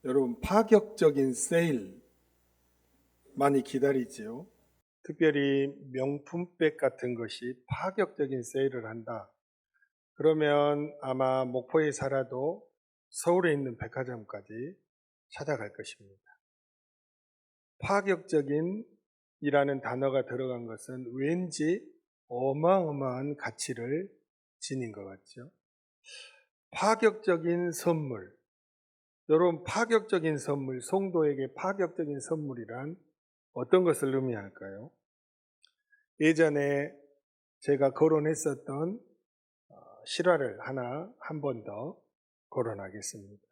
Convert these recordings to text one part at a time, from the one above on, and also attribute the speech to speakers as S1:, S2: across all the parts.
S1: 여러분, 파격적인 세일 많이 기다리지요. 특별히 명품백 같은 것이 파격적인 세일을 한다. 그러면 아마 목포에 살아도 서울에 있는 백화점까지 찾아갈 것입니다. 파격적인 이라는 단어가 들어간 것은 왠지 어마어마한 가치를 지닌 것 같죠. 파격적인 선물. 여러분, 파격적인 선물, 성도에게 파격적인 선물이란 어떤 것을 의미할까요? 예전에 제가 거론했었던 실화를 한 번 더 거론하겠습니다.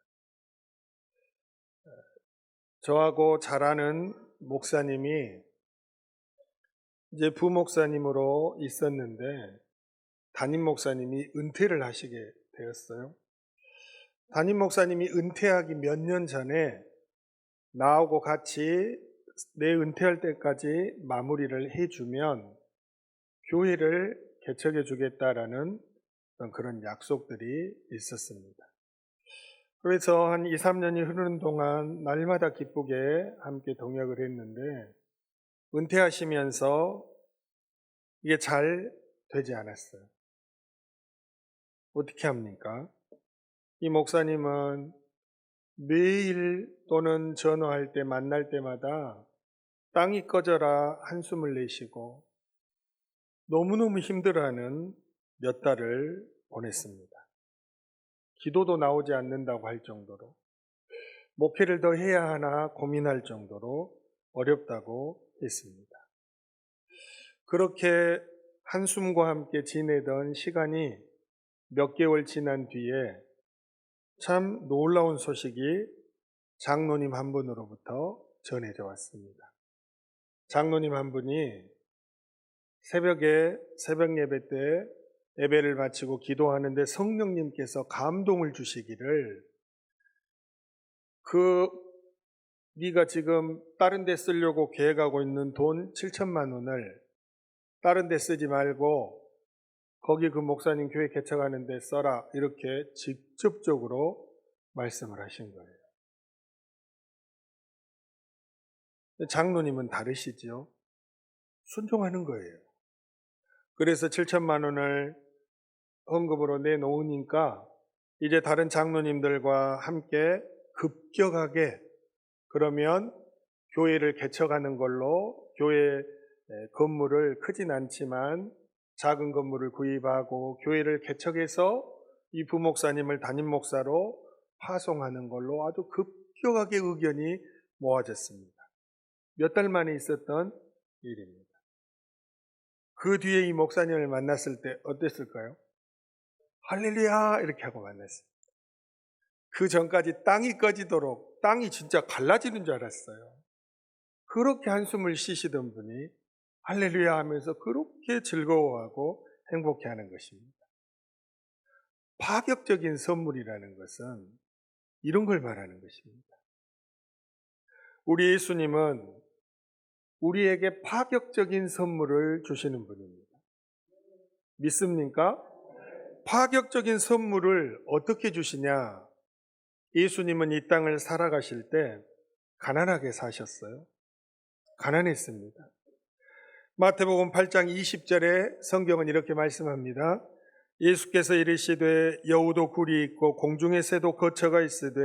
S1: 저하고 잘 아는 목사님이 이제 부목사님으로 있었는데 담임 목사님이 은퇴를 하시게 되었어요. 담임 목사님이 은퇴하기 몇 년 전에 나하고 같이 내 은퇴할 때까지 마무리를 해주면 교회를 개척해 주겠다라는 그런 약속들이 있었습니다. 그래서 한 2, 3년이 흐르는 동안 날마다 기쁘게 함께 동역을 했는데 은퇴하시면서 이게 잘 되지 않았어요. 어떻게 합니까? 이 목사님은 매일 또는 전화할 때 만날 때마다 땅이 꺼져라 한숨을 내쉬고 너무너무 힘들어하는 몇 달을 보냈습니다. 기도도 나오지 않는다고 할 정도로, 목회를 더 해야 하나 고민할 정도로 어렵다고 했습니다. 그렇게 한숨과 함께 지내던 시간이 몇 개월 지난 뒤에 참 놀라운 소식이 장로님 한 분으로부터 전해져 왔습니다. 장로님 한 분이 새벽 예배 때 예배를 마치고 기도하는데 성령님께서 감동을 주시기를 네가 지금 다른 데 쓰려고 계획하고 있는 돈 7천만 원을 다른 데 쓰지 말고 거기 그 목사님 교회 개척하는 데 써라, 이렇게 직접적으로 말씀을 하신 거예요. 장로님은 다르시죠. 순종하는 거예요. 그래서 7천만 원을 헌금으로 내놓으니까 이제 다른 장로님들과 함께 급격하게 그러면 교회를 개척하는 걸로 교회 건물을 크진 않지만 작은 건물을 구입하고 교회를 개척해서 이 부목사님을 담임 목사로 파송하는 걸로 아주 급격하게 의견이 모아졌습니다. 몇 달 만에 있었던 일입니다. 그 뒤에 이 목사님을 만났을 때 어땠을까요? 할렐루야 이렇게 하고 만났어요. 그 전까지 땅이 꺼지도록 땅이 진짜 갈라지는 줄 알았어요. 그렇게 한숨을 쉬시던 분이 할렐루야 하면서 그렇게 즐거워하고 행복해하는 것입니다. 파격적인 선물이라는 것은 이런 걸 말하는 것입니다. 우리 예수님은 우리에게 파격적인 선물을 주시는 분입니다. 믿습니까? 파격적인 선물을 어떻게 주시냐? 예수님은 이 땅을 살아가실 때 가난하게 사셨어요. 가난했습니다. 마태복음 8장 20절에 성경은 이렇게 말씀합니다. 예수께서 이르시되 여우도 굴이 있고 공중의 새도 거처가 있으되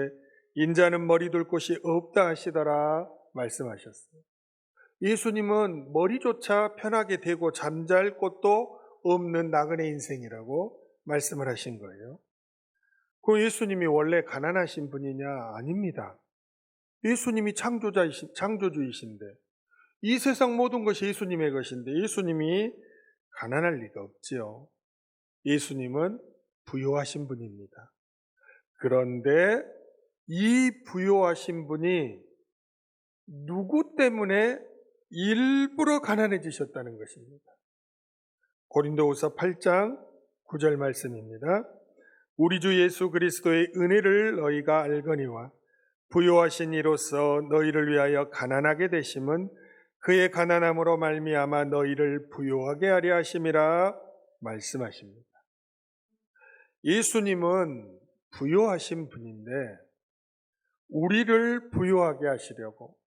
S1: 인자는 머리 둘 곳이 없다 하시더라 말씀하셨어요. 예수님은 머리조차 편하게 대고 잠잘 곳도 없는 나그네 인생이라고 말씀을 하신 거예요. 그 예수님이 원래 가난하신 분이냐? 아닙니다. 예수님이 창조주이신데 이 세상 모든 것이 예수님의 것인데 예수님이 가난할 리가 없지요. 예수님은 부유하신 분입니다. 그런데 이 부유하신 분이 누구 때문에 일부러 가난해지셨다는 것입니다. 고린도후서 8장 9절 말씀입니다. 우리 주 예수 그리스도의 은혜를 너희가 알거니와 부요하신 이로써 너희를 위하여 가난하게 되심은 그의 가난함으로 말미암아 너희를 부요하게 하려 하심이라 말씀하십니다. 예수님은 부요하신 분인데 우리를 부유하게 하시려고,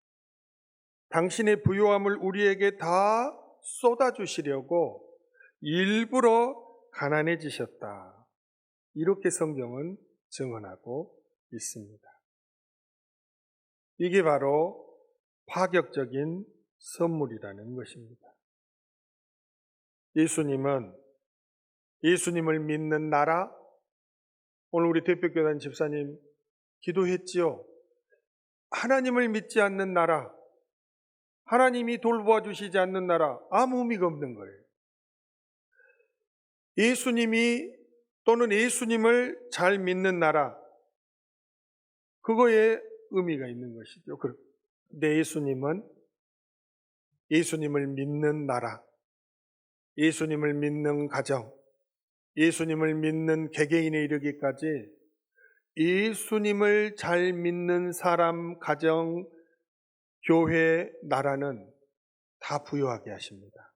S1: 당신의 부유함을 우리에게 다 쏟아주시려고 일부러 가난해지셨다. 이렇게 성경은 증언하고 있습니다. 이게 바로 파격적인 선물이라는 것입니다. 예수님을 믿는 나라, 오늘 우리 대표교단 집사님 기도했지요. 하나님을 믿지 않는 나라, 하나님이 돌보아 주시지 않는 나라, 아무 의미가 없는 거예요. 예수님이 또는 예수님을 잘 믿는 나라, 그거에 의미가 있는 것이죠. 근데 예수님을 믿는 나라, 예수님을 믿는 가정, 예수님을 믿는 개개인에 이르기까지 예수님을 잘 믿는 사람, 가정, 교회, 나라는 다 부유하게 하십니다.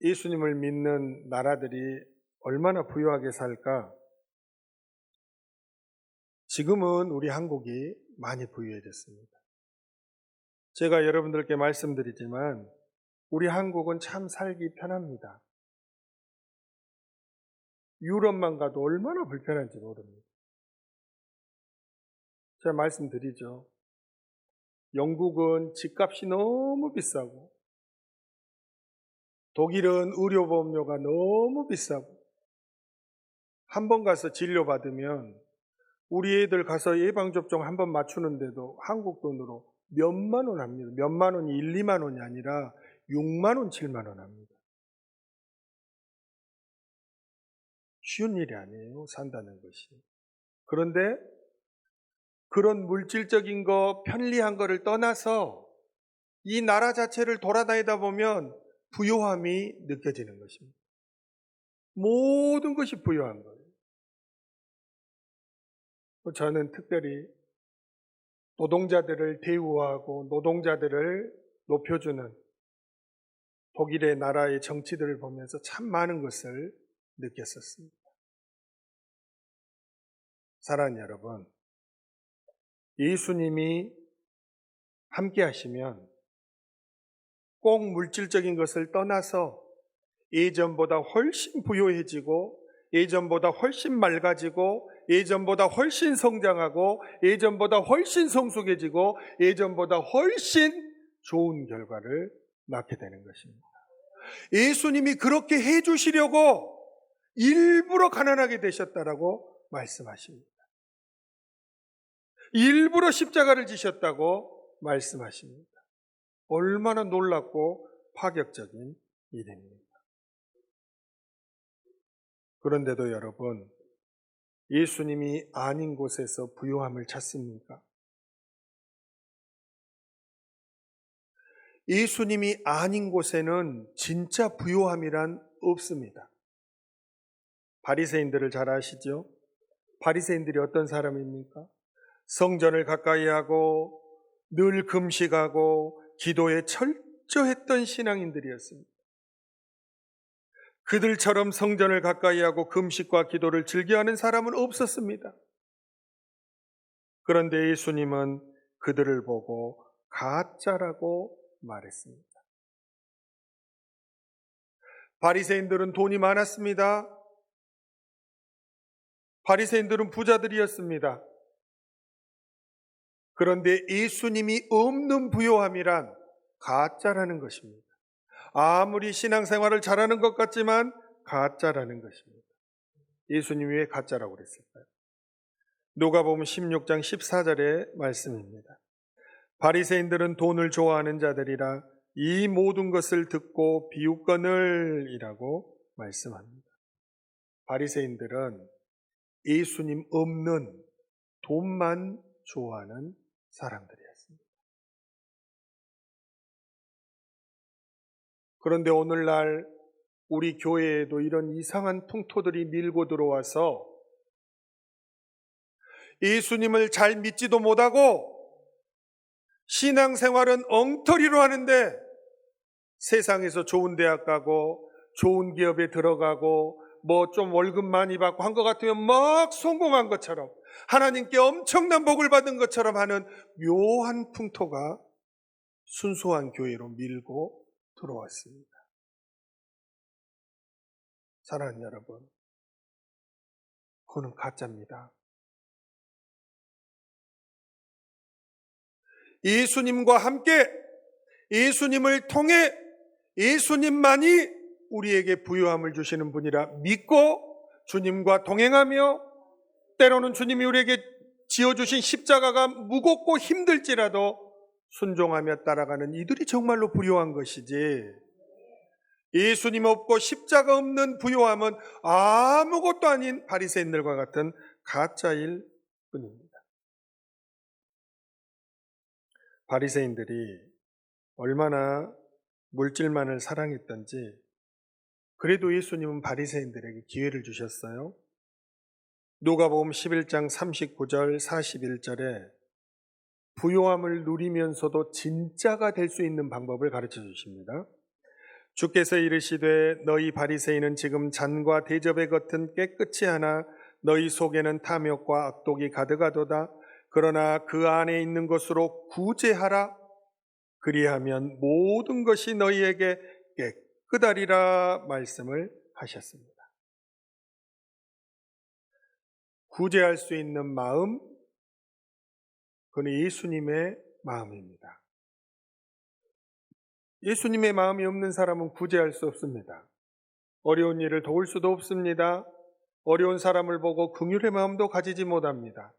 S1: 예수님을 믿는 나라들이 얼마나 부유하게 살까? 지금은 우리 한국이 많이 부유해졌습니다. 제가 여러분들께 말씀드리지만 우리 한국은 참 살기 편합니다. 유럽만 가도 얼마나 불편한지 모릅니다. 제가 말씀드리죠. 영국은 집값이 너무 비싸고, 독일은 의료보험료가 너무 비싸고, 한 번 가서 진료받으면 우리 애들 가서 예방접종 한 번 맞추는데도 한국 돈으로 몇만 원 합니다. 몇만 원이 1, 2만 원이 아니라 6만 원, 7만 원 합니다. 쉬운 일이 아니에요, 산다는 것이. 그런데 그런 물질적인 거, 편리한 거를 떠나서 이 나라 자체를 돌아다니다 보면 부요함이 느껴지는 것입니다. 모든 것이 부요한 거예요. 저는 특별히 노동자들을 대우하고 노동자들을 높여주는 독일의 나라의 정치들을 보면서 참 많은 것을 느꼈었습니다. 사랑하는 여러분, 예수님이 함께 하시면 꼭 물질적인 것을 떠나서 예전보다 훨씬 부유해지고, 예전보다 훨씬 맑아지고, 예전보다 훨씬 성장하고, 예전보다 훨씬 성숙해지고, 예전보다 훨씬 좋은 결과를 낳게 되는 것입니다. 예수님이 그렇게 해주시려고 일부러 가난하게 되셨다라고 말씀하십니다. 일부러 십자가를 지셨다고 말씀하십니다. 얼마나 놀랍고 파격적인 일입니다. 그런데도 여러분, 예수님이 아닌 곳에서 부요함을 찾습니까? 예수님이 아닌 곳에는 진짜 부요함이란 없습니다. 바리새인들을 잘 아시죠? 바리새인들이 어떤 사람입니까? 성전을 가까이 하고 늘 금식하고 기도에 철저했던 신앙인들이었습니다. 그들처럼 성전을 가까이 하고 금식과 기도를 즐겨하는 사람은 없었습니다. 그런데 예수님은 그들을 보고 가짜라고 말했습니다. 바리새인들은 돈이 많았습니다. 바리새인들은 부자들이었습니다. 그런데 예수님이 없는 부요함이란 가짜라는 것입니다. 아무리 신앙생활을 잘하는 것 같지만 가짜라는 것입니다. 예수님이 왜 가짜라고 그랬을까요? 누가복음 16장 14절의 말씀입니다. 바리새인들은 돈을 좋아하는 자들이라 이 모든 것을 듣고 비웃거늘이라고 말씀합니다. 바리새인들은 예수님 없는 돈만 좋아하는 사람들이었습니다. 그런데 오늘날 우리 교회에도 이런 이상한 풍토들이 밀고 들어와서 예수님을 잘 믿지도 못하고 신앙생활은 엉터리로 하는데 세상에서 좋은 대학 가고 좋은 기업에 들어가고 뭐 좀 월급 많이 받고 한 것 같으면 막 성공한 것처럼 하나님께 엄청난 복을 받은 것처럼 하는 묘한 풍토가 순수한 교회로 밀고 들어왔습니다. 사랑하는 여러분, 그거는 가짜입니다. 예수님과 함께 예수님을 통해 예수님만이 우리에게 부요함을 주시는 분이라 믿고 주님과 동행하며 때로는 주님이 우리에게 지어주신 십자가가 무겁고 힘들지라도 순종하며 따라가는 이들이 정말로 부요한 것이지, 예수님 없고 십자가 없는 부요함은 아무것도 아닌 바리새인들과 같은 가짜일 뿐입니다. 바리새인들이 얼마나 물질만을 사랑했던지 그래도 예수님은 바리새인들에게 기회를 주셨어요. 누가복음 11장 39절 41절에 부요함을 누리면서도 진짜가 될 수 있는 방법을 가르쳐 주십니다. 주께서 이르시되 너희 바리새인은 지금 잔과 대접의 겉은 깨끗이 하나 너희 속에는 탐욕과 악독이 가득하도다. 그러나 그 안에 있는 것으로 구제하라. 그리하면 모든 것이 너희에게 깨끗하리라 말씀을 하셨습니다. 구제할 수 있는 마음, 그건 예수님의 마음입니다. 예수님의 마음이 없는 사람은 구제할 수 없습니다. 어려운 일을 도울 수도 없습니다. 어려운 사람을 보고 긍휼의 마음도 가지지 못합니다.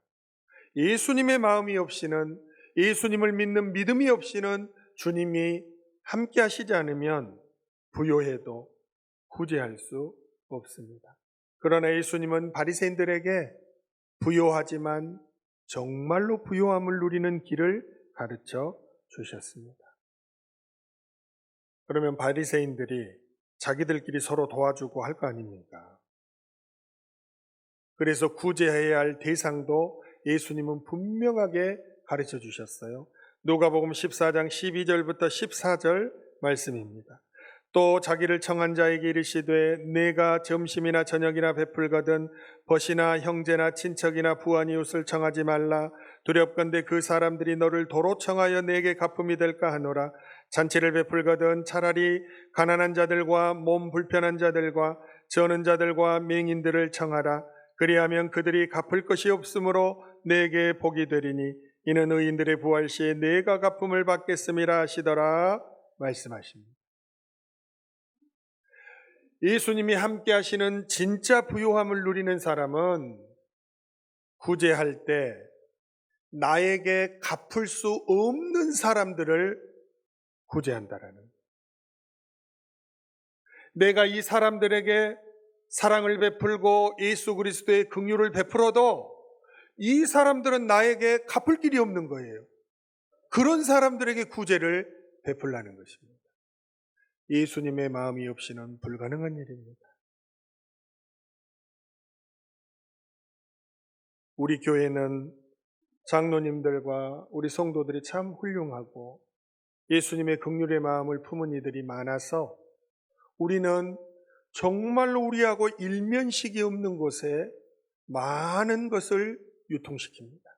S1: 예수님의 마음이 없이는, 예수님을 믿는 믿음이 없이는 주님이 함께 하시지 않으면 부요해도 구제할 수 없습니다. 그러나 예수님은 바리새인들에게 부요하지만 정말로 부요함을 누리는 길을 가르쳐 주셨습니다. 그러면 바리새인들이 자기들끼리 서로 도와주고 할 거 아닙니까? 그래서 구제해야 할 대상도 예수님은 분명하게 가르쳐 주셨어요. 누가복음 14장 12절부터 14절 말씀입니다. 또 자기를 청한 자에게 이르시되 내가 점심이나 저녁이나 베풀거든 벗이나 형제나 친척이나 부한 이웃을 청하지 말라. 두렵건대 그 사람들이 너를 도로 청하여 내게 갚음이 될까 하노라. 잔치를 베풀거든 차라리 가난한 자들과 몸 불편한 자들과 저는 자들과 맹인들을 청하라. 그리하면 그들이 갚을 것이 없으므로 내게 복이 되리니 이는 의인들의 부활 시에 내가 갚음을 받겠음이라 하시더라 말씀하십니다. 예수님이 함께 하시는 진짜 부요함을 누리는 사람은 구제할 때 나에게 갚을 수 없는 사람들을 구제한다라는 거예요. 내가 이 사람들에게 사랑을 베풀고 예수 그리스도의 긍휼을 베풀어도 이 사람들은 나에게 갚을 길이 없는 거예요. 그런 사람들에게 구제를 베풀라는 것입니다. 예수님의 마음이 없이는 불가능한 일입니다. 우리 교회는 장로님들과 우리 성도들이 참 훌륭하고 예수님의 긍휼의 마음을 품은 이들이 많아서 우리는 정말로 우리하고 일면식이 없는 곳에 많은 것을 유통시킵니다.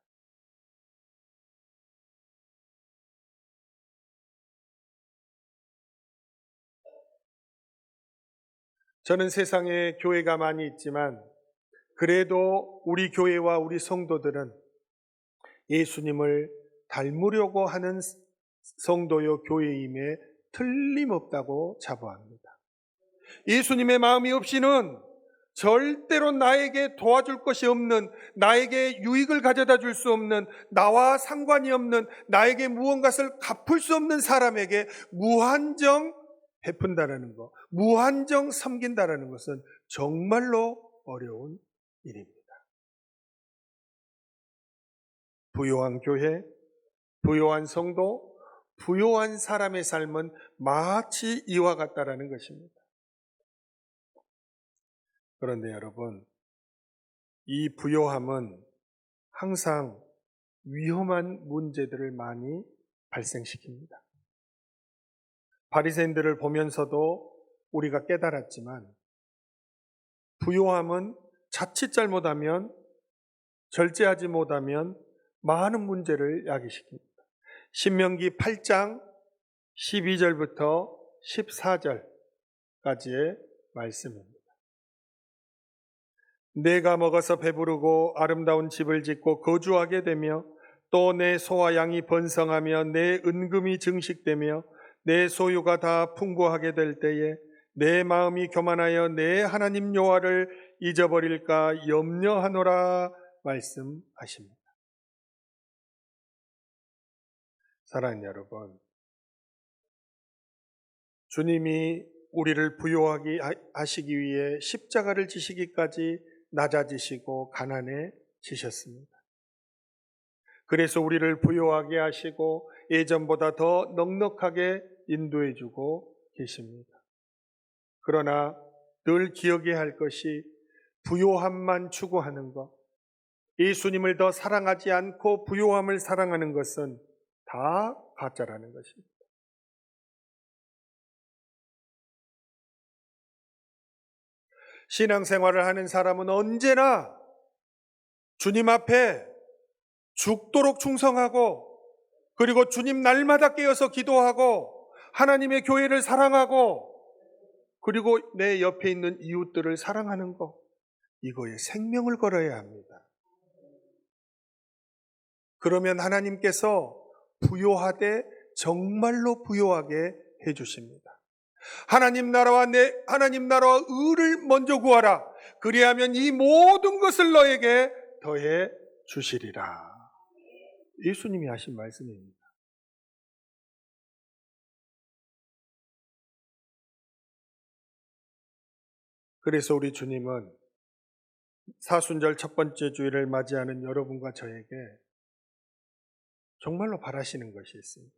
S1: 저는 세상에 교회가 많이 있지만 그래도 우리 교회와 우리 성도들은 예수님을 닮으려고 하는 성도요 교회임에 틀림없다고 자부합니다. 예수님의 마음이 없이는 절대로 나에게 도와줄 것이 없는, 나에게 유익을 가져다 줄 수 없는, 나와 상관이 없는, 나에게 무언가를 갚을 수 없는 사람에게 무한정 베푼다라는 것, 무한정 섬긴다라는 것은 정말로 어려운 일입니다. 부요한 교회, 부요한 성도, 부요한 사람의 삶은 마치 이와 같다라는 것입니다. 그런데 여러분, 이 부요함은 항상 위험한 문제들을 많이 발생시킵니다. 바리새인들을 보면서도 우리가 깨달았지만 부요함은 자칫 잘못하면, 절제하지 못하면 많은 문제를 야기시킵니다. 신명기 8장 12절부터 14절까지의 말씀입니다. 내가 먹어서 배부르고 아름다운 집을 짓고 거주하게 되며 또 내 소와 양이 번성하며 내 은금이 증식되며 내 소유가 다 풍부하게 될 때에 내 마음이 교만하여 내 하나님 여호와를 잊어버릴까 염려하노라 말씀하십니다. 사랑하는 여러분, 주님이 우리를 부요하게 하시기 위해 십자가를 지시기까지 낮아지시고 가난해지셨습니다. 그래서 우리를 부요하게 하시고 예전보다 더 넉넉하게 인도해 주고 계십니다. 그러나 늘 기억해야 할 것이 부요함만 추구하는 것, 예수님을 더 사랑하지 않고 부요함을 사랑하는 것은 다 가짜라는 것입니다. 신앙생활을 하는 사람은 언제나 주님 앞에 죽도록 충성하고, 그리고 주님 날마다 깨어서 기도하고 하나님의 교회를 사랑하고, 그리고 내 옆에 있는 이웃들을 사랑하는 것, 이거에 생명을 걸어야 합니다. 그러면 하나님께서 부요하되 정말로 부요하게 해주십니다. 하나님 나라와 의를 먼저 구하라. 그리하면 이 모든 것을 너에게 더해 주시리라. 예수님이 하신 말씀입니다. 그래서 우리 주님은 사순절 첫 번째 주일을 맞이하는 여러분과 저에게 정말로 바라시는 것이 있습니다.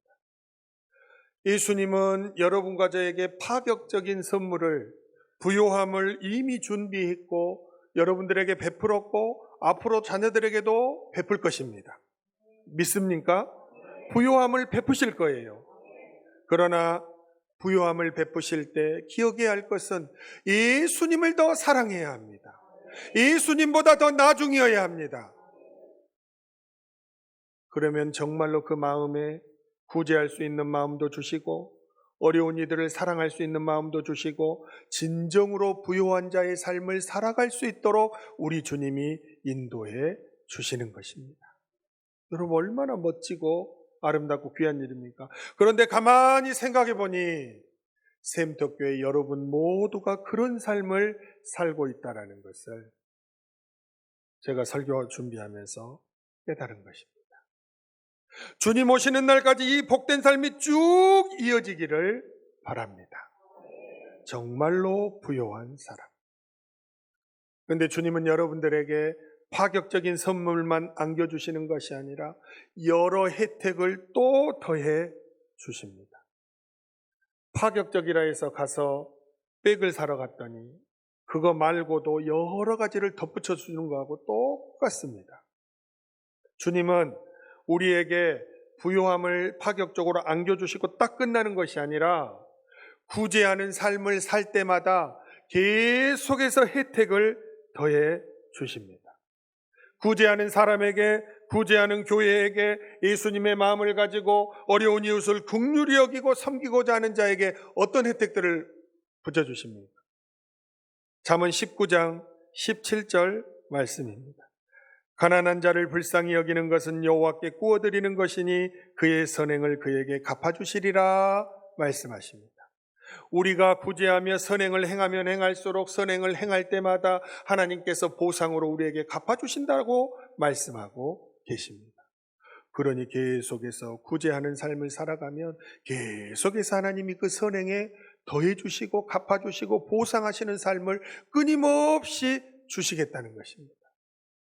S1: 예수님은 여러분과 저에게 파격적인 선물을, 부요함을 이미 준비했고 여러분들에게 베풀었고 앞으로 자녀들에게도 베풀 것입니다. 믿습니까? 부요함을 베푸실 거예요. 그러나 부요함을 베푸실 때 기억해야 할 것은 예수님을 더 사랑해야 합니다. 예수님보다 더 나중이어야 합니다. 그러면 정말로 그 마음에 구제할 수 있는 마음도 주시고 어려운 이들을 사랑할 수 있는 마음도 주시고 진정으로 부요한 자의 삶을 살아갈 수 있도록 우리 주님이 인도해 주시는 것입니다. 여러분, 얼마나 멋지고 아름답고 귀한 일입니까? 그런데 가만히 생각해 보니 샘터교회 여러분 모두가 그런 삶을 살고 있다는 것을 제가 설교 준비하면서 깨달은 것입니다. 주님 오시는 날까지 이 복된 삶이 쭉 이어지기를 바랍니다. 정말로 부요한 사람. 그런데 주님은 여러분들에게 파격적인 선물만 안겨주시는 것이 아니라 여러 혜택을 또 더해 주십니다. 파격적이라 해서 가서 백을 사러 갔더니 그거 말고도 여러 가지를 덧붙여 주는 거하고 똑같습니다. 주님은 우리에게 부요함을 파격적으로 안겨주시고 딱 끝나는 것이 아니라 구제하는 삶을 살 때마다 계속해서 혜택을 더해 주십니다. 구제하는 사람에게, 구제하는 교회에게, 예수님의 마음을 가지고 어려운 이웃을 긍휼히 여기고 섬기고자 하는 자에게 어떤 혜택들을 붙여주십니까? 잠언 19장 17절 말씀입니다. 가난한 자를 불쌍히 여기는 것은 여호와께 구워드리는 것이니 그의 선행을 그에게 갚아주시리라 말씀하십니다. 우리가 구제하며 선행을 행하면 행할수록 선행을 행할 때마다 하나님께서 보상으로 우리에게 갚아주신다고 말씀하고 계십니다. 그러니 계속해서 구제하는 삶을 살아가면 계속해서 하나님이 그 선행에 더해주시고 갚아주시고 보상하시는 삶을 끊임없이 주시겠다는 것입니다.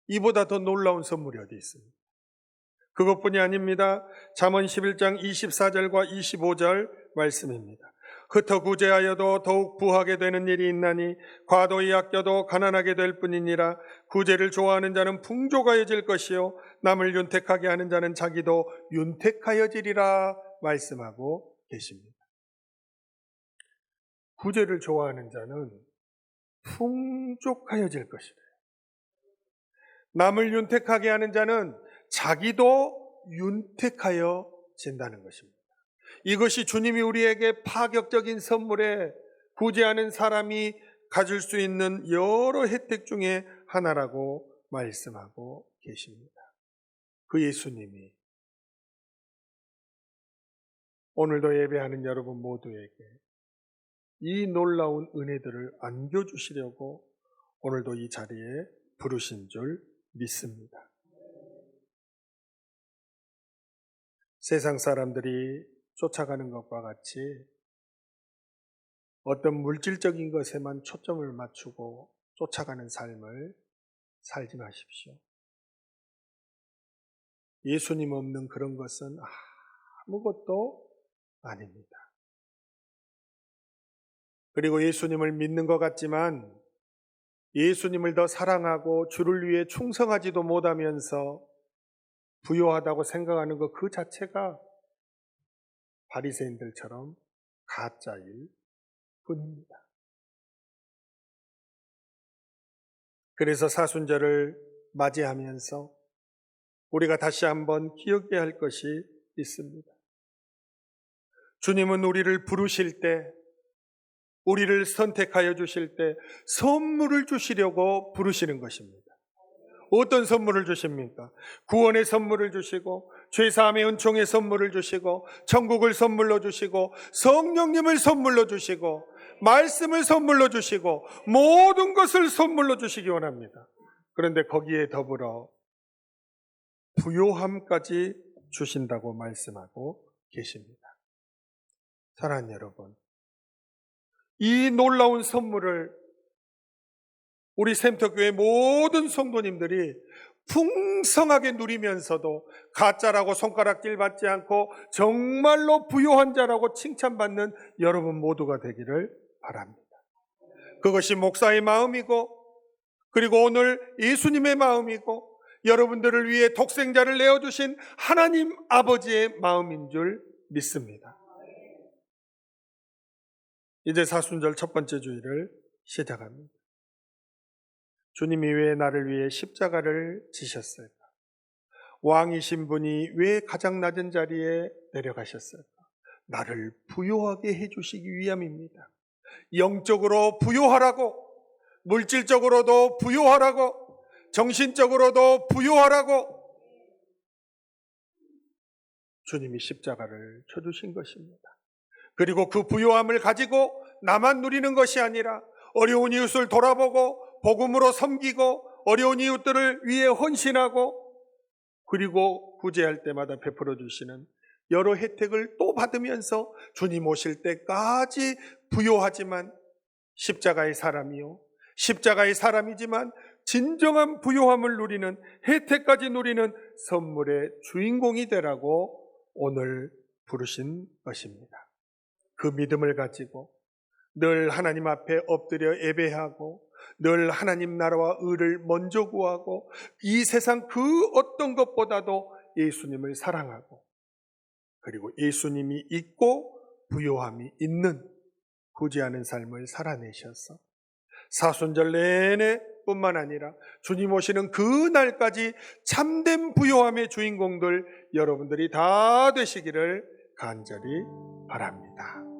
S1: 이보다 더 놀라운 선물이 어디 있습니까? 그것뿐이 아닙니다. 잠언 11장 24절과 25절 말씀입니다. 흩어 구제하여도 더욱 부하게 되는 일이 있나니 과도히 아껴도 가난하게 될 뿐이니라. 구제를 좋아하는 자는 풍족하여질 것이요 남을 윤택하게 하는 자는 자기도 윤택하여지리라 말씀하고 계십니다. 구제를 좋아하는 자는 풍족하여질 것이래. 남을 윤택하게 하는 자는 자기도 윤택하여진다는 것입니다. 이것이 주님이 우리에게 파격적인 선물에 구제하는 사람이 가질 수 있는 여러 혜택 중에 하나라고 말씀하고 계십니다. 그 예수님이 오늘도 예배하는 여러분 모두에게 이 놀라운 은혜들을 안겨주시려고 오늘도 이 자리에 부르신 줄 믿습니다. 세상 사람들이 쫓아가는 것과 같이 어떤 물질적인 것에만 초점을 맞추고 쫓아가는 삶을 살지 마십시오. 예수님 없는 그런 것은 아무것도 아닙니다. 그리고 예수님을 믿는 것 같지만 예수님을 더 사랑하고 주를 위해 충성하지도 못하면서 부요하다고 생각하는 것 그 자체가 바리새인들처럼 가짜일 뿐입니다. 그래서 사순절을 맞이하면서 우리가 다시 한번 기억해야 할 것이 있습니다. 주님은 우리를 부르실 때, 우리를 선택하여 주실 때 선물을 주시려고 부르시는 것입니다. 어떤 선물을 주십니까? 구원의 선물을 주시고 죄사함의 은총의 선물을 주시고 천국을 선물로 주시고 성령님을 선물로 주시고 말씀을 선물로 주시고 모든 것을 선물로 주시기 원합니다. 그런데 거기에 더불어 부요함까지 주신다고 말씀하고 계십니다. 사랑하는 여러분, 이 놀라운 선물을 우리 샘터교회 모든 성도님들이 풍성하게 누리면서도 가짜라고 손가락질 받지 않고 정말로 부요한 자라고 칭찬받는 여러분 모두가 되기를 바랍니다. 그것이 목사의 마음이고 그리고 오늘 예수님의 마음이고 여러분들을 위해 독생자를 내어주신 하나님 아버지의 마음인 줄 믿습니다. 이제 사순절 첫 번째 주일을 시작합니다. 주님이 왜 나를 위해 십자가를 지셨을까? 왕이신 분이 왜 가장 낮은 자리에 내려가셨을까? 나를 부요하게 해주시기 위함입니다. 영적으로 부요하라고, 물질적으로도 부요하라고, 정신적으로도 부요하라고 주님이 십자가를 쳐주신 것입니다. 그리고 그 부요함을 가지고 나만 누리는 것이 아니라 어려운 이웃을 돌아보고 복음으로 섬기고 어려운 이웃들을 위해 헌신하고 그리고 구제할 때마다 베풀어 주시는 여러 혜택을 또 받으면서 주님 오실 때까지 부요하지만 십자가의 사람이요, 십자가의 사람이지만 진정한 부요함을 누리는, 혜택까지 누리는 선물의 주인공이 되라고 오늘 부르신 것입니다. 그 믿음을 가지고 늘 하나님 앞에 엎드려 예배하고 늘 하나님 나라와 의를 먼저 구하고 이 세상 그 어떤 것보다도 예수님을 사랑하고 그리고 예수님이 있고 부요함이 있는 구제하는 삶을 살아내셔서 사순절 내내 뿐만 아니라 주님 오시는 그 날까지 참된 부요함의 주인공들 여러분들이 다 되시기를 간절히 바랍니다.